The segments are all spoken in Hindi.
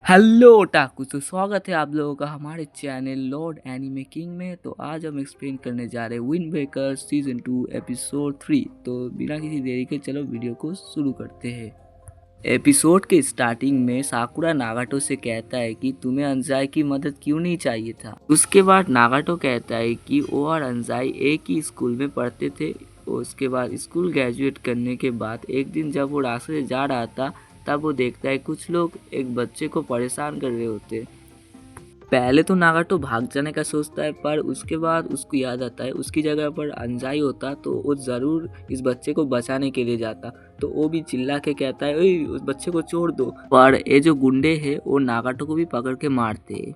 हेलो ओटाकू, तो स्वागत है आप लोगों का हमारे चैनल लॉर्ड एनिमे किंग में। तो आज हम एक्सप्लेन करने जा रहे हैं विंड ब्रेकर सीजन 2 एपिसोड 3। तो बिना किसी देरी के चलो वीडियो को शुरू करते हैं। एपिसोड के स्टार्टिंग में साकुरा नागाटो से कहता है कि तुम्हें अंजाई की मदद क्यों नहीं चाहिए था। उसके बाद नागाटो कहता है कि वो और अंजाई एक ही स्कूल में पढ़ते थे। उसके बाद स्कूल ग्रेजुएट करने के बाद एक दिन जब वो रास्ते से जा रहा था, तब वो देखता है कुछ लोग एक बच्चे को परेशान कर रहे होते। पहले तो नागाटो भाग जाने का सोचता है, पर उसके बाद उसको याद आता है उसकी जगह पर अंजाई होता तो वो ज़रूर इस बच्चे को बचाने के लिए जाता। तो वो भी चिल्ला के कहता है, ओए उस बच्चे को छोड़ दो। पर ये जो गुंडे हैं वो नागाटो को भी पकड़ के मारते हैं।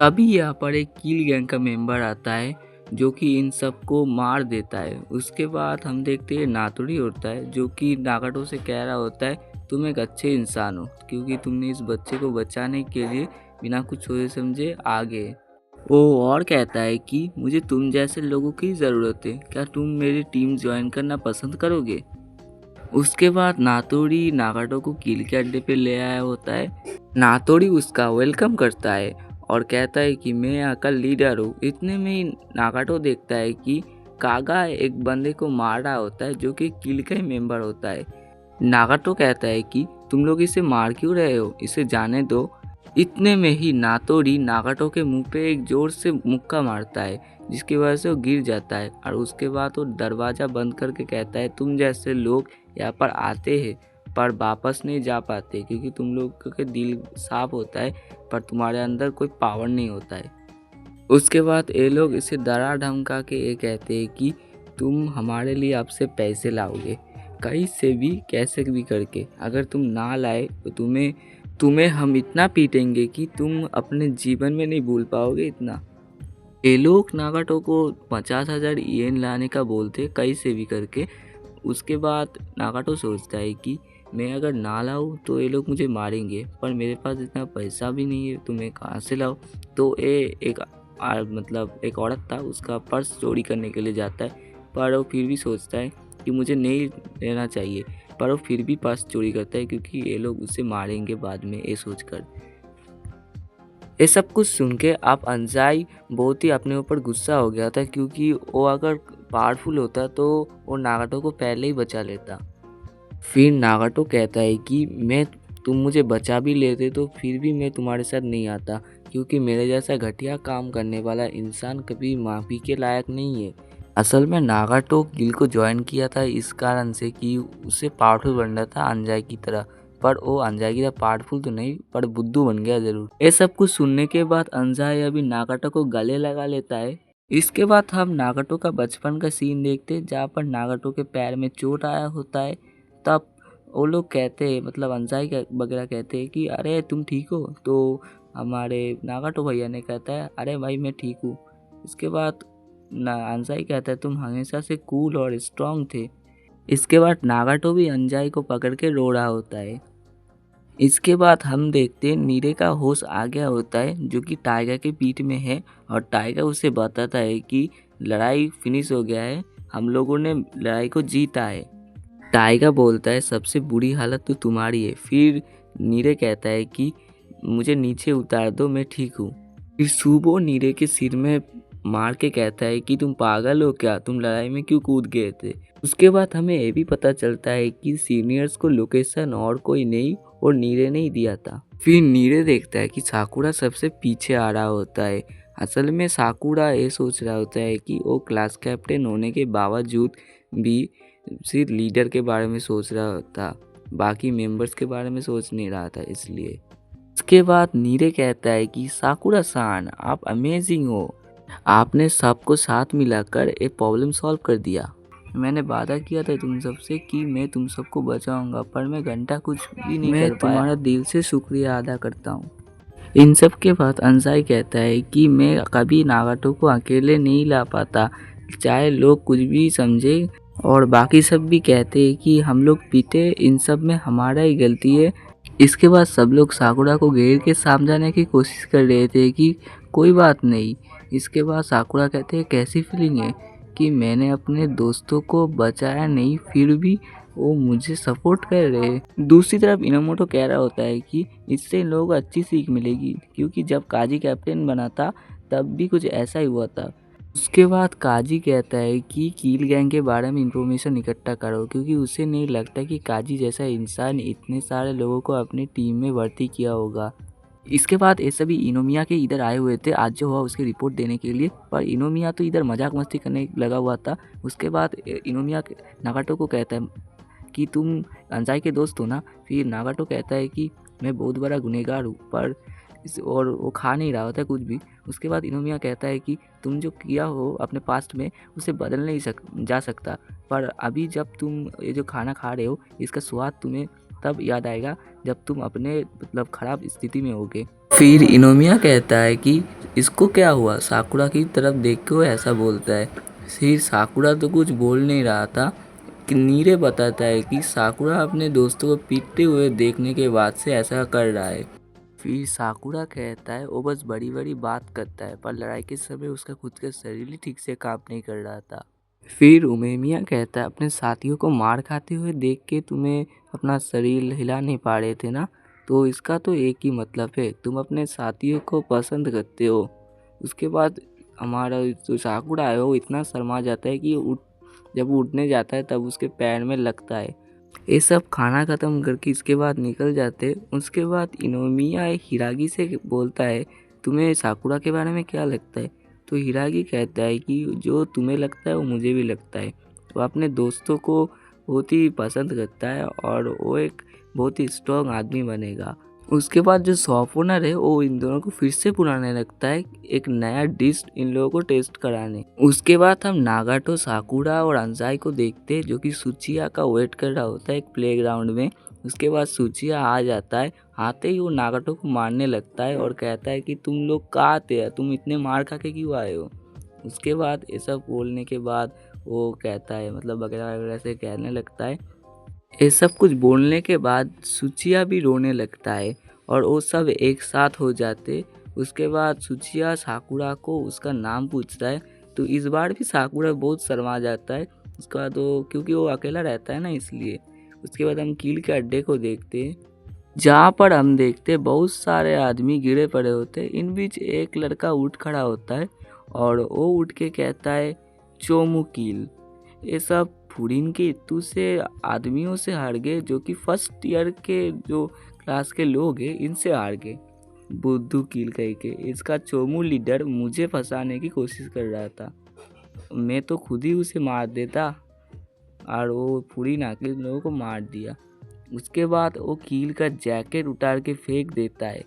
तभी यहाँ पर एक किल गैंग का मेंबर आता है जो कि इन सबको मार देता है। उसके बाद हम देखते हैं नातोरी होता है जो कि नागाटो से कह रहा होता है, तुम एक अच्छे इंसान हो क्योंकि तुमने इस बच्चे को बचाने के लिए बिना कुछ सोचे समझे आगे। वो और कहता है कि मुझे तुम जैसे लोगों की ज़रूरत है, क्या तुम मेरी टीम ज्वाइन करना पसंद करोगे। उसके बाद नातोरी नागाटो को किल के अड्डे पे ले आया होता है। नातोरी उसका वेलकम करता है और कहता है कि मैं यहाँ का लीडर हूँ। इतने में ही नागाटो देखता है कि कागा एक बंदे को मार रहा होता है जो कि किल का ही मेंबर होता है। नागाटो कहता है कि तुम लोग इसे मार क्यों रहे हो, इसे जाने दो। इतने में ही नातोरी नागाटो के मुंह पे एक जोर से मुक्का मारता है जिसकी वजह से वो गिर जाता है। और उसके बाद वो दरवाज़ा बंद करके कहता है, तुम जैसे लोग यहाँ पर आते हैं पर वापस नहीं जा पाते क्योंकि तुम लोग के दिल साफ होता है पर तुम्हारे अंदर कोई पावर नहीं होता है। उसके बाद ये लोग इसे डरा धमका के ये कहते हैं कि तुम हमारे लिए आपसे पैसे लाओगे, कहीं से भी कैसे भी करके। अगर तुम ना लाए तो तुम्हें हम इतना पीटेंगे कि तुम अपने जीवन में नहीं भूल पाओगे इतना। ये लोग नागाटो को 50,000 येन लाने का बोलते कहीं से भी करके। उसके बाद नागाटो सोचता है कि मैं अगर ना लाऊं तो ये लोग मुझे मारेंगे, पर मेरे पास इतना पैसा भी नहीं है तो मैं कहाँ से लाऊं। तो ये एक औरत था, उसका पर्स चोरी करने के लिए जाता है, पर वो फिर भी सोचता है कि मुझे नहीं लेना चाहिए, पर वो फिर भी पर्स चोरी करता है क्योंकि ये लोग उसे मारेंगे बाद में, ये सोचकर। ये सब कुछ सुन के आप अंजाई बहुत ही अपने ऊपर गुस्सा हो गया था क्योंकि वो अगर पावरफुल होता तो वो नागाटो को पहले ही बचा लेता। फिर नागाटो कहता है कि तुम मुझे बचा भी लेते तो फिर भी मैं तुम्हारे साथ नहीं आता क्योंकि मेरे जैसा घटिया काम करने वाला इंसान कभी माफ़ी के लायक नहीं है। असल में नागाटो गिल को ज्वाइन किया था इस कारण से कि उसे पावरफुल बनना था अंजाई की तरह, पर वो अंजाई की तरह पावरफुल तो नहीं पर बुद्धू बन गया जरूर। ये सब कुछ सुनने के बाद अंजाई अभी नागाटो को गले लगा लेता है। इसके बाद हम नागाटो का बचपन का सीन देखते हैं जहाँ पर नागाटो के पैर में चोट आया होता है। तब वो लोग कहते हैं, मतलब अंजाई वगैरह कहते हैं कि अरे तुम ठीक हो। तो हमारे नागाटो भैया ने कहता है अरे भाई मैं ठीक हूँ। इसके बाद अंजाई कहता है तुम हमेशा से कूल और स्ट्रांग थे। इसके बाद नागाटो भी अंजाई को पकड़ के रो रहा होता है। इसके बाद हम देखते हैं नीरे का होश आ गया होता है जो कि टाइगर के पीठ में है, और टाइगर उसे बताता है कि लड़ाई फिनिश हो गया है, हम लोगों ने लड़ाई को जीता है। टाइगर बोलता है सबसे बुरी हालत तो तुम्हारी है। फिर नीरे कहता है कि मुझे नीचे उतार दो, मैं ठीक हूँ। फिर सुबो नीरे के सिर में मार के कहता है कि तुम पागल हो क्या, तुम लड़ाई में क्यों कूद गए थे। उसके बाद हमें ये भी पता चलता है कि सीनियर्स को लोकेशन और कोई नहीं और नीरे ने ही दिया था। फिर नीरे देखता है कि साकुरा सबसे पीछे आ रहा होता है। असल में साकुरा ये सोच रहा होता है कि वो क्लास कैप्टन होने के बावजूद भी सिर्फ लीडर के बारे में सोच रहा था, बाकी मेंबर्स के बारे में सोच नहीं रहा था। इसलिए उसके बाद नीरे कहता है कि साकुरा सान आप अमेजिंग हो, आपने सबको साथ मिलाकर एक प्रॉब्लम सॉल्व कर दिया। मैंने वादा किया था तुम सबसे कि मैं तुम सबको बचाऊंगा, पर मैं घंटा कुछ भी नहीं कर पाया। तुम्हारा दिल से शुक्रिया अदा करता हूँ। इन सब के बाद अंजाई कहता है कि मैं कभी नागाटो को अकेले नहीं ला पाता, चाहे लोग कुछ भी समझे। और बाकी सब भी कहते हैं कि हम लोग पीटे, इन सब में हमारा ही गलती है। इसके बाद सब लोग साकुरा को घेर के समझाने की कोशिश कर रहे थे कि कोई बात नहीं। इसके बाद साकुरा कहते हैं कैसी फीलिंग है कि मैंने अपने दोस्तों को बचाया नहीं फिर भी वो मुझे सपोर्ट कर रहे हैं। दूसरी तरफ इनोमोटो कह रहा होता है कि इससे इन लोगों को अच्छी सीख मिलेगी, क्योंकि जब काजी कैप्टन बना था तब भी कुछ ऐसा ही हुआ था। उसके बाद काजी कहता है कि कील गैंग के बारे में इंफॉर्मेशन इकट्ठा करो, क्योंकि उसे नहीं लगता कि काजी जैसा इंसान इतने सारे लोगों को अपनी टीम में भर्ती किया होगा। इसके बाद ये सभी इनोमिया के इधर आए हुए थे आज जो हुआ उसकी रिपोर्ट देने के लिए, पर इनोमिया तो इधर मजाक मस्ती करने लगा हुआ था। उसके बाद इनोमिया नागाटो को कहता है कि तुम अंजाई के दोस्त हो ना। फिर नागाटो कहता है कि मैं बहुत बड़ा गुनहगार हूँ, पर और वो खा नहीं रहा होता कुछ भी। उसके बाद इनोमिया कहता है कि तुम जो किया हो अपने पास्ट में उसे बदल नहीं जा सकता, पर अभी जब तुम ये जो खाना खा रहे हो इसका स्वाद तुम्हें तब याद आएगा जब तुम अपने मतलब ख़राब स्थिति में होगे। फिर इनोमिया कहता है कि इसको क्या हुआ, साकुरा की तरफ देख के वो ऐसा बोलता है। फिर साकुरा तो कुछ बोल नहीं रहा था कि नीरे बताता है कि साकुरा अपने दोस्तों को पीटते हुए देखने के बाद से ऐसा कर रहा है। फिर साकुरा कहता है वो बस बड़ी बड़ी बात करता है, पर लड़ाई के समय उसका खुद का शरीर ही ठीक से काम नहीं कर रहा था। फिर उमेमिया कहता है अपने साथियों को मार खाते हुए देख के तुम्हें अपना शरीर हिला नहीं पा रहे थे ना, तो इसका तो एक ही मतलब है, तुम अपने साथियों को पसंद करते हो। उसके बाद हमारा जो साकुरा है वो इतना शर्मा जाता है कि जब वो उठने जाता है तब उसके पैर में लगता है। ये सब खाना ख़त्म करके इसके बाद निकल जाते। उसके बाद इनोमिया हिरागी से बोलता है तुम्हें साकुरा के बारे में क्या लगता है। तो हिरागी कहता है कि जो तुम्हें लगता है वो मुझे भी लगता है। वो अपने दोस्तों को बहुत ही पसंद करता है और वो एक बहुत ही स्ट्रॉन्ग आदमी बनेगा। उसके बाद जो शॉप ओनर है वो इन दोनों को फिर से बुलाने लगता है एक नया डिश इन लोगों को टेस्ट कराने। उसके बाद हम नागाटो, साकुरा और अंजाई को देखते हैं जो कि सुचिया का वेट कर रहा होता है एक प्लेग्राउंड में। उसके बाद सुचिया आ जाता है, आते ही वो नागाटो को मारने लगता है और कहता है कि तुम लोग कहाँ आते हैं, तुम इतने मार खा के क्यों आए हो। उसके बाद ये सब बोलने के बाद वो कहता है मतलब वगैरह वगैरह से कहने लगता है। ये सब कुछ बोलने के बाद सुचिया भी रोने लगता है और वो सब एक साथ हो जाते। उसके बाद सुचिया साकुरा को उसका नाम पूछता है, तो इस बार भी साकुरा बहुत शर्मा जाता है। उसके बाद वो क्योंकि वो अकेला रहता है ना इसलिए। उसके बाद हम कील के अड्डे को देखते हैं जहाँ पर हम देखते बहुत सारे आदमी गिरे पड़े होते हैं। इन बीच एक लड़का उठ खड़ा होता है और वो उठ के कहता है चोमू कील, ये सब फूरिन के इत्तू से आदमियों से हार गए जो कि फर्स्ट ईयर के जो क्लास के लोग हैं इनसे हार गए। बुद्धू कील कह के इसका चोमू लीडर मुझे फंसाने की कोशिश कर रहा था, मैं तो खुद ही उसे मार देता और वो फूरिन आके लोगों को मार दिया। उसके बाद वो कील का जैकेट उतार के फेंक देता है।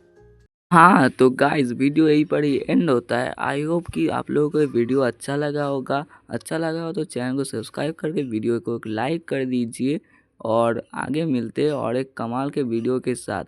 हाँ तो गाइस वीडियो यहीं पर ही एंड होता है। आई होप कि आप लोगों को ये वीडियो अच्छा लगा होगा। अच्छा लगा हो तो चैनल को सब्सक्राइब करके वीडियो को एक लाइक कर दीजिए और आगे मिलते हैं और एक कमाल के वीडियो के साथ।